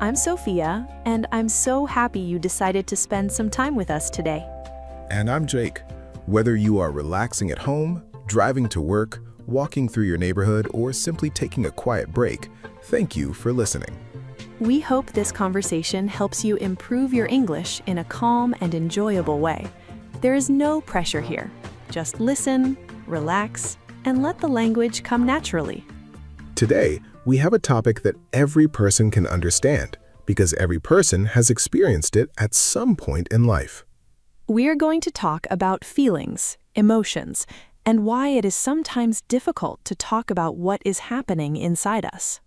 I'm Sophia, and I'm so happy you decided to spend some time with us today. And I'm Jake. Whether you are relaxing at home, driving to work, walking through your neighborhood, or simply taking a quiet break, thank you for listening. We hope this conversation helps you improve your English in a calm and enjoyable way. There is no pressure here. Just listen, relax, and let the language come naturally. Today, we have a topic that every person can understand because every person has experienced it at some point in life. We are going to talk about feelings, emotions, and why it is sometimes difficult to talk about what is happening inside us.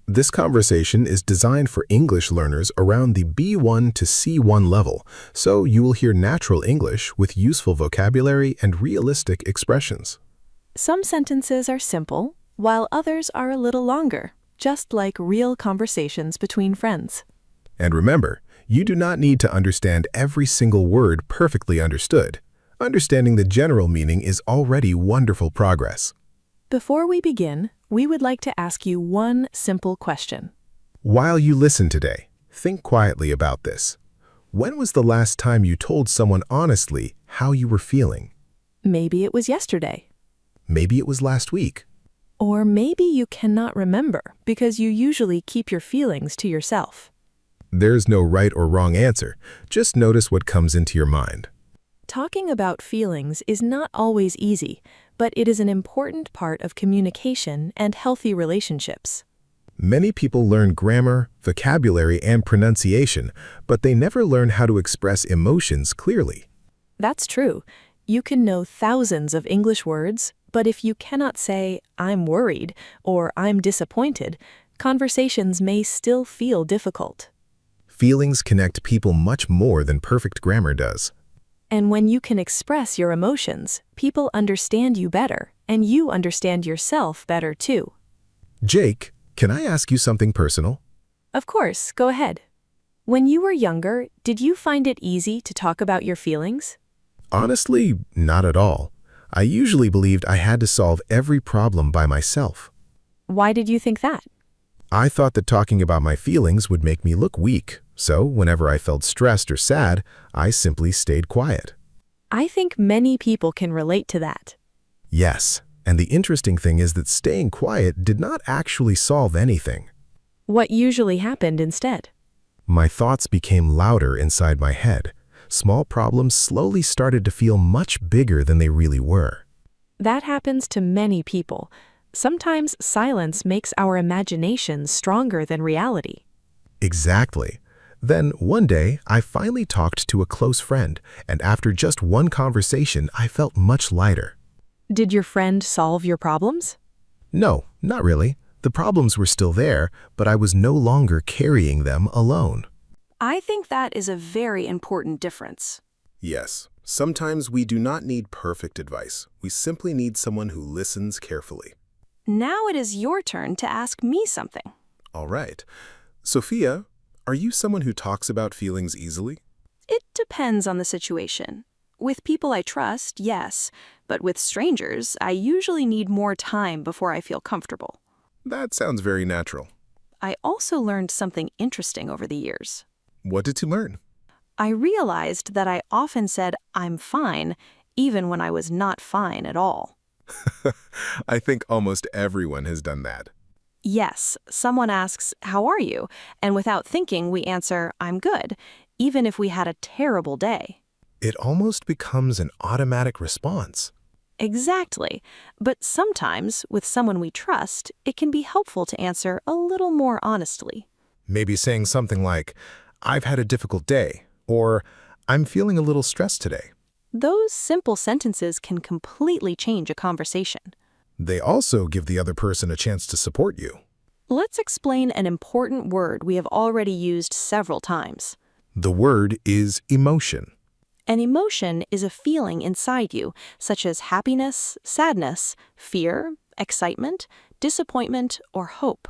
This conversation is designed for English learners around the B1 to C1 level, so you will hear natural English with useful vocabulary and realistic expressions. Some sentences are simple, while others are a little longer, just like real conversations between friends. And remember, you do not need to understand every single word perfectly understood. Understanding the general meaning is already wonderful progress. Before we begin, we would like to ask you one simple question. While you listen today, think quietly about this. When was the last time you told someone honestly how you were feeling? Maybe it was yesterday. Maybe it was last week. Or maybe you cannot remember because you usually keep your feelings to yourself. There's no right or wrong answer. Just notice what comes into your mind. Talking about feelings is not always easy, but it is an important part of communication and healthy relationships. Many people learn grammar, vocabulary, and pronunciation, but they never learn how to express emotions clearly. That's true. You can know thousands of English words, but if you cannot say, "I'm worried" or "I'm disappointed," conversations may still feel difficult. Feelings connect people much more than perfect grammar does. And when you can express your emotions, people understand you better, and you understand yourself better too. Jake, can I ask you something personal? Of course, go ahead. When you were younger, did you find it easy to talk about your feelings? Honestly, not at all. I usually believed I had to solve every problem by myself. Why did you think that? I thought that talking about my feelings would make me look weak, so whenever I felt stressed or sad, I simply stayed quiet. I think many people can relate to that. Yes, and the interesting thing is that staying quiet did not actually solve anything. What usually happened instead? My thoughts became louder inside my head. Small problems slowly started to feel much bigger than they really were. That happens to many people. Sometimes silence makes our imagination stronger than reality. Exactly. Then one day, I finally talked to a close friend, and after just one conversation, I felt much lighter. Did your friend solve your problems? No, not really. The problems were still there, but I was no longer carrying them alone. I think that is a very important difference. Yes, sometimes we do not need perfect advice. We simply need someone who listens carefully. Now it is your turn to ask me something. All right. Sophia, are you someone who talks about feelings easily? It depends on the situation. With people I trust, yes, but with strangers, I usually need more time before I feel comfortable. That sounds very natural. I also learned something interesting over the years. What did you learn? I realized that I often said, "I'm fine," even when I was not fine at all. I think almost everyone has done that. Yes, someone asks, "How are you?" And without thinking, we answer, "I'm good," even if we had a terrible day. It almost becomes an automatic response. Exactly. But sometimes, with someone we trust, it can be helpful to answer a little more honestly. Maybe saying something like, "I've had a difficult day," or "I'm feeling a little stressed today." Those simple sentences can completely change a conversation. They also give the other person a chance to support you. Let's explain an important word we have already used several times. The word is emotion. An emotion is a feeling inside you, such as happiness, sadness, fear, excitement, disappointment, or hope.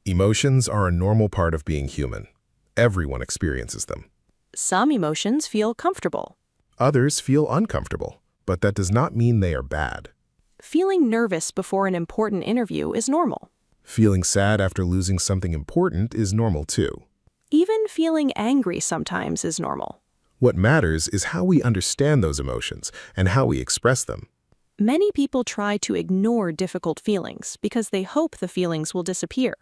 Emotions are a normal part of being human. Everyone experiences them. Some emotions feel comfortable. Others feel uncomfortable, but that does not mean they are bad. Feeling nervous before an important interview is normal. Feeling sad after losing something important is normal too. Even feeling angry sometimes is normal. What matters is how we understand those emotions and how we express them. Many people try to ignore difficult feelings because they hope the feelings will disappear.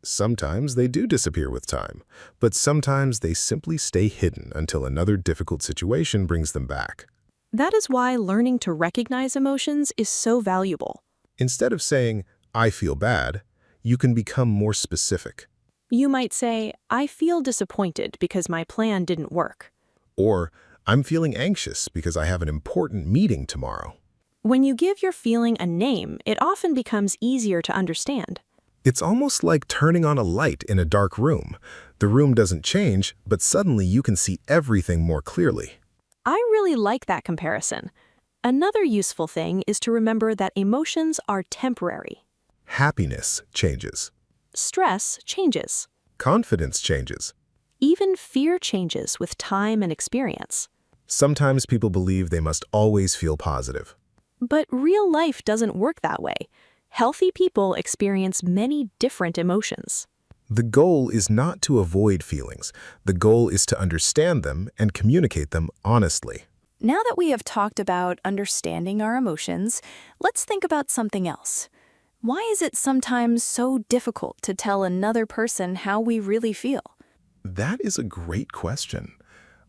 Sometimes they do disappear with time, but sometimes they simply stay hidden until another difficult situation brings them back. That is why learning to recognize emotions is so valuable. Instead of saying, "I feel bad," you can become more specific. You might say, I feel disappointed because my plan didn't work. Or, "I'm feeling anxious because I have an important meeting tomorrow." When you give your feeling a name, it often becomes easier to understand. It's almost like turning on a light in a dark room. The room doesn't change, but suddenly you can see everything more clearly. I really like that comparison. Another useful thing is to remember that emotions are temporary. Happiness changes. Stress changes. Confidence changes. Even fear changes with time and experience. Sometimes people believe they must always feel positive. But real life doesn't work that way. Healthy people experience many different emotions. The goal is not to avoid feelings. The goal is to understand them and communicate them honestly. Now that we have talked about understanding our emotions, let's think about something else. Why is it sometimes so difficult to tell another person how we really feel? That is a great question.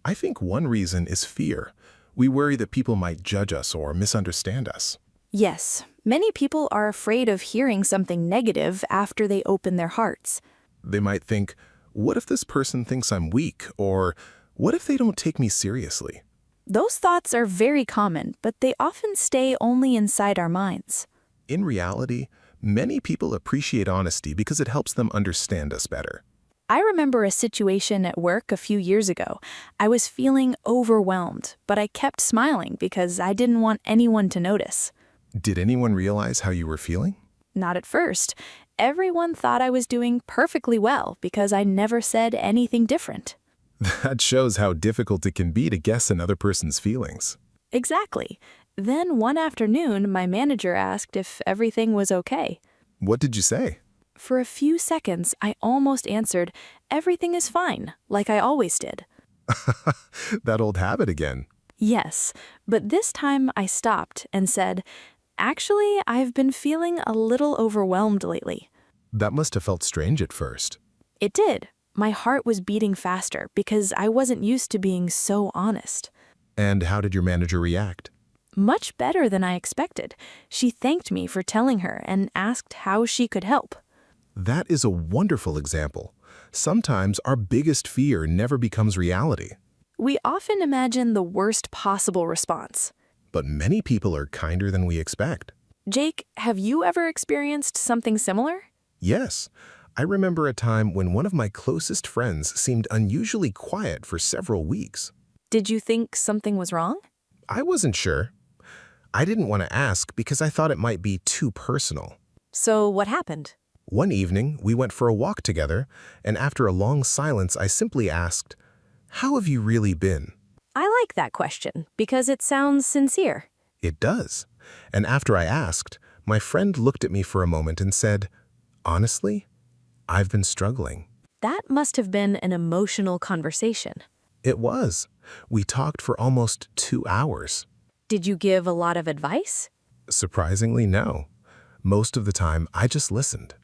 I think one reason is fear. We worry that people might judge us or misunderstand us. Yes, many people are afraid of hearing something negative after they open their hearts. They might think, "What if this person thinks I'm weak?" Or, "What if they don't take me seriously?" Those thoughts are very common, but they often stay only inside our minds. In reality, many people appreciate honesty because it helps them understand us better. I remember a situation at work a few years ago. I was feeling overwhelmed, but I kept smiling because I didn't want anyone to notice. Did anyone realize how you were feeling? Not at first. Everyone thought I was doing perfectly well because I never said anything different. That shows how difficult it can be to guess another person's feelings. Exactly. Then one afternoon, my manager asked if everything was okay. What did you say? For a few seconds, I almost answered, "Everything is fine," like I always did. That old habit again. Yes, but this time I stopped and said, "Actually, I've been feeling a little overwhelmed lately." That must have felt strange at first. It did. My heart was beating faster because I wasn't used to being so honest. And how did your manager react? Much better than I expected. She thanked me for telling her and asked how she could help. That is a wonderful example. Sometimes our biggest fear never becomes reality. We often imagine the worst possible response. But many people are kinder than we expect. Jake, have you ever experienced something similar? Yes, I remember a time when one of my closest friends seemed unusually quiet for several weeks. Did you think something was wrong? I wasn't sure. I didn't want to ask because I thought it might be too personal. So what happened? One evening, we went for a walk together, and after a long silence, I simply asked, "How have you really been?" I like that question because it sounds sincere. It does. And after I asked, my friend looked at me for a moment and said, "Honestly, I've been struggling." That must have been an emotional conversation. It was. We talked for almost 2 hours. Did you give a lot of advice? Surprisingly, no. Most of the time, I just listened.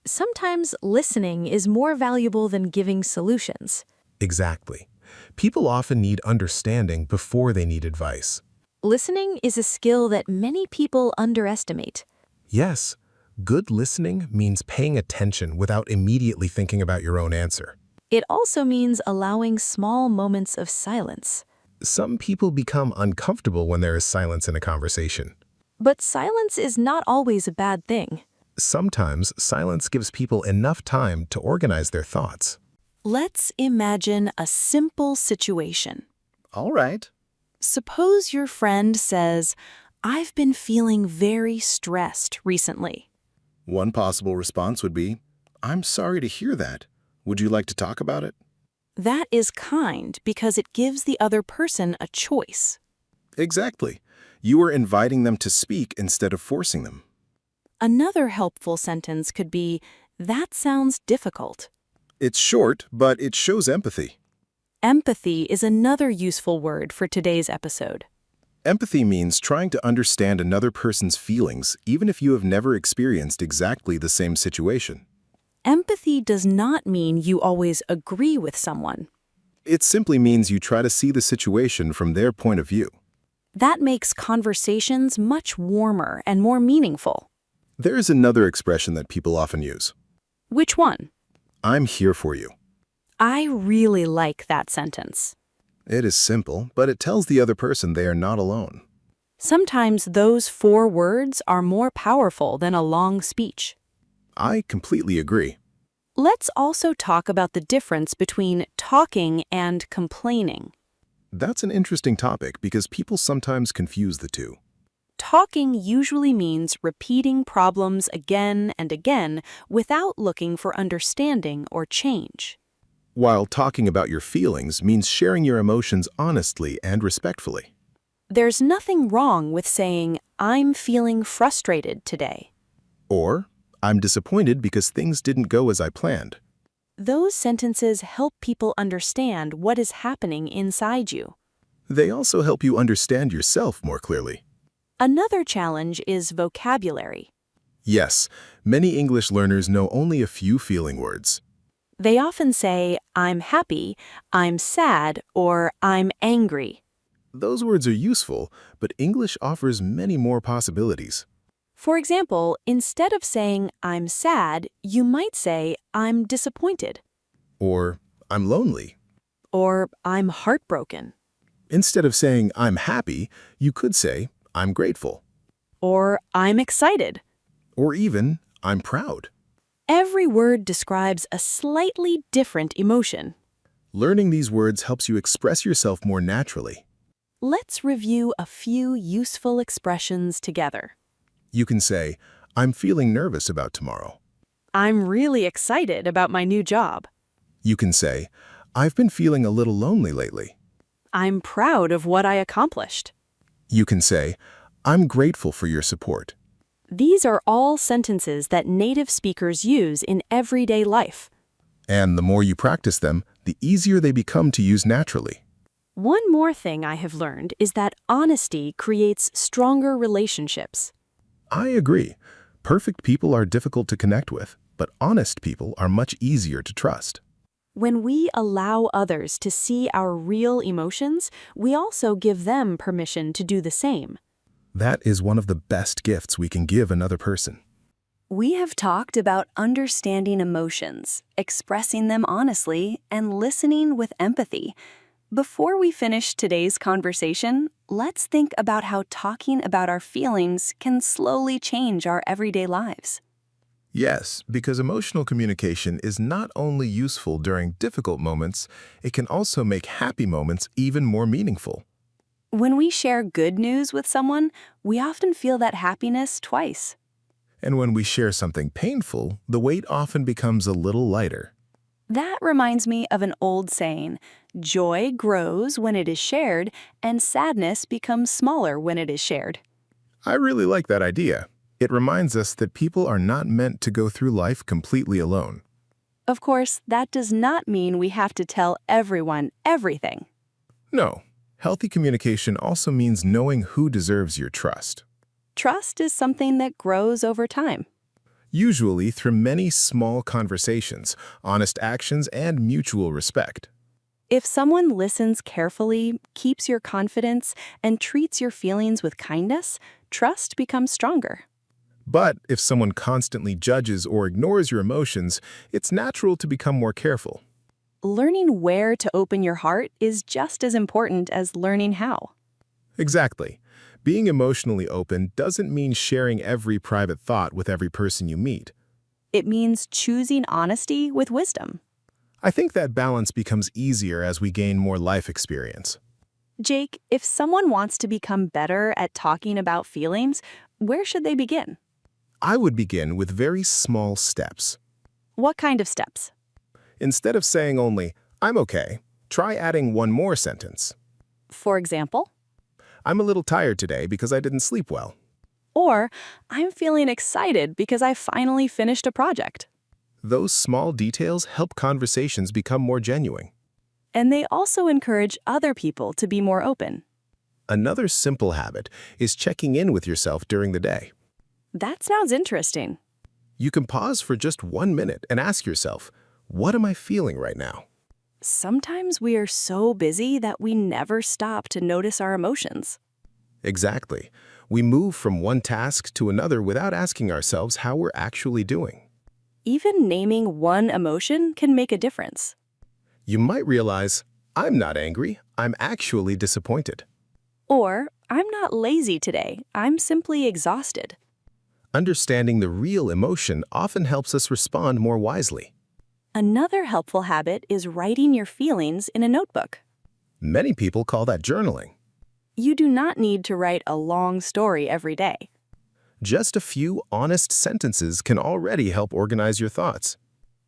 Sometimes listening is more valuable than giving solutions. Exactly. People often need understanding before they need advice. Listening is a skill that many people underestimate. Yes, good listening means paying attention without immediately thinking about your own answer. It also means allowing small moments of silence. Some people become uncomfortable when there is silence in a conversation. But silence is not always a bad thing. Sometimes silence gives people enough time to organize their thoughts. Let's imagine a simple situation. All right. Suppose your friend says, "I've been feeling very stressed recently." One possible response would be, "I'm sorry to hear that. Would you like to talk about it?" That is kind because it gives the other person a choice. Exactly. You are inviting them to speak instead of forcing them. Another helpful sentence could be, "That sounds difficult." It's short, but it shows empathy. Empathy is another useful word for today's episode. Empathy means trying to understand another person's feelings, even if you have never experienced exactly the same situation. Empathy does not mean you always agree with someone. It simply means you try to see the situation from their point of view. That makes conversations much warmer and more meaningful. There is another expression that people often use. Which one? I'm here for you. I really like that sentence. It is simple, but it tells the other person they are not alone. Sometimes those 4 words are more powerful than a long speech. I completely agree. Let's also talk about the difference between talking and complaining. That's an interesting topic because people sometimes confuse the two. Talking usually means repeating problems again and again without looking for understanding or change. While talking about your feelings means sharing your emotions honestly and respectfully. There's nothing wrong with saying, "I'm feeling frustrated today." Or, I'm disappointed because things didn't go as I planned. Those sentences help people understand what is happening inside you. They also help you understand yourself more clearly. Another challenge is vocabulary. Yes, many English learners know only a few feeling words. They often say, "I'm happy," "I'm sad," or "I'm angry." Those words are useful, but English offers many more possibilities. For example, instead of saying, "I'm sad," you might say, "I'm disappointed," Or, I'm lonely. or "I'm heartbroken," Instead of saying, I'm happy, you could say, I'm grateful. or "I'm excited." Or even, I'm proud. Every word describes a slightly different emotion. Learning these words helps you express yourself more naturally. Let's review a few useful expressions together. You can say, I'm feeling nervous about tomorrow. I'm really excited about my new job. You can say, I've been feeling a little lonely lately. I'm proud of what I accomplished. You can say, I'm grateful for your support. These are all sentences that native speakers use in everyday life. And the more you practice them, the easier they become to use naturally. One more thing I have learned is that honesty creates stronger relationships. I agree. Perfect people are difficult to connect with, but honest people are much easier to trust. When we allow others to see our real emotions, we also give them permission to do the same. That is one of the best gifts we can give another person. We have talked about understanding emotions, expressing them honestly, and listening with empathy. Before we finish today's conversation, let's think about how talking about our feelings can slowly change our everyday lives. Yes, because emotional communication is not only useful during difficult moments, it can also make happy moments even more meaningful. When we share good news with someone, we often feel that happiness twice. And when we share something painful, the weight often becomes a little lighter. That reminds me of an old saying, joy grows when it is shared, and sadness becomes smaller when it is shared. I really like that idea. It reminds us that people are not meant to go through life completely alone. Of course, that does not mean we have to tell everyone everything. No, healthy communication also means knowing who deserves your trust. Trust is something that grows over time. Usually through many small conversations, honest actions, and mutual respect. If someone listens carefully, keeps your confidence, and treats your feelings with kindness, trust becomes stronger. But if someone constantly judges or ignores your emotions, it's natural to become more careful. Learning where to open your heart is just as important as learning how. Exactly. Being emotionally open doesn't mean sharing every private thought with every person you meet. It means choosing honesty with wisdom. I think that balance becomes easier as we gain more life experience. Jake, if someone wants to become better at talking about feelings, where should they begin? I would begin with very small steps. What kind of steps? Instead of saying only, I'm okay, try adding one more sentence. For example? I'm a little tired today because I didn't sleep well. Or, I'm feeling excited because I finally finished a project. Those small details help conversations become more genuine. And they also encourage other people to be more open. Another simple habit is checking in with yourself during the day. That sounds interesting. You can pause for just 1 minute and ask yourself, what am I feeling right now? Sometimes we are so busy that we never stop to notice our emotions. Exactly. We move from one task to another without asking ourselves how we're actually doing. Even naming one emotion can make a difference. You might realize, I'm not angry, I'm actually disappointed. Or, I'm not lazy today, I'm simply exhausted. Understanding the real emotion often helps us respond more wisely. Another helpful habit is writing your feelings in a notebook. Many people call that journaling. You do not need to write a long story every day. Just a few honest sentences can already help organize your thoughts.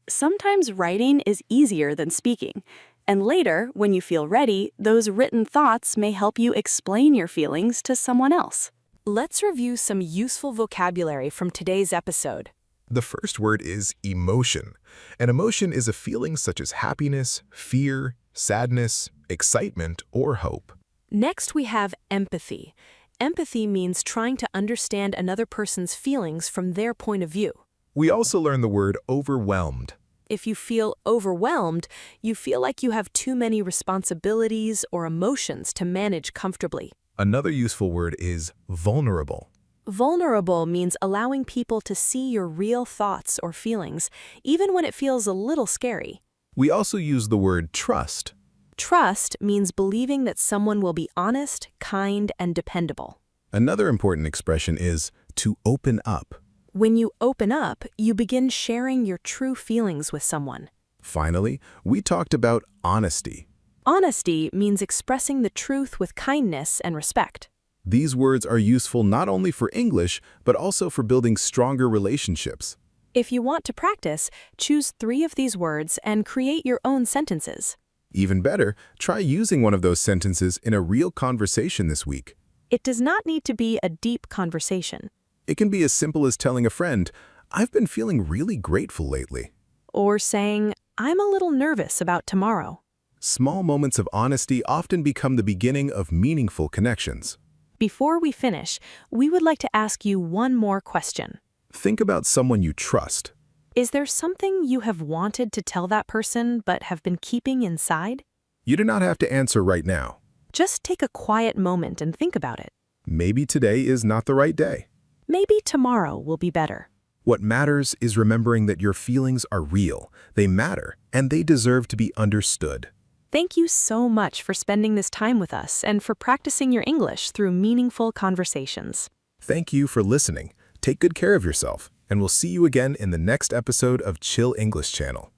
Sometimes writing is easier than speaking, and later, when you feel ready, those written thoughts may help you explain your feelings to someone else. Let's review some useful vocabulary from today's episode. The first word is emotion. An emotion is a feeling such as happiness, fear, sadness, excitement, or hope. Next, we have empathy. Empathy means trying to understand another person's feelings from their point of view. We also learn the word overwhelmed. If you feel overwhelmed, you feel like you have too many responsibilities or emotions to manage comfortably. Another useful word is vulnerable. Vulnerable means allowing people to see your real thoughts or feelings, even when it feels a little scary. We also use the word trust. Trust means believing that someone will be honest, kind, and dependable. Another important expression is to open up. When you open up, you begin sharing your true feelings with someone. Finally, we talked about honesty. Honesty means expressing the truth with kindness and respect. These words are useful not only for English, but also for building stronger relationships. If you want to practice, choose 3 of these words and create your own sentences. Even better, try using one of those sentences in a real conversation this week. It does not need to be a deep conversation. It can be as simple as telling a friend, "I've been feeling really grateful lately." Or saying, I'm a little nervous about tomorrow. Small moments of honesty often become the beginning of meaningful connections. Before we finish, we would like to ask you one more question. Think about someone you trust. Is there something you have wanted to tell that person but have been keeping inside? You do not have to answer right now. Just take a quiet moment and think about it. Maybe today is not the right day. Maybe tomorrow will be better. What matters is remembering that your feelings are real, they matter, and they deserve to be understood. Thank you so much for spending this time with us and for practicing your English through meaningful conversations. Thank you for listening. Take good care of yourself, and we'll see you again in the next episode of Chill English Channel.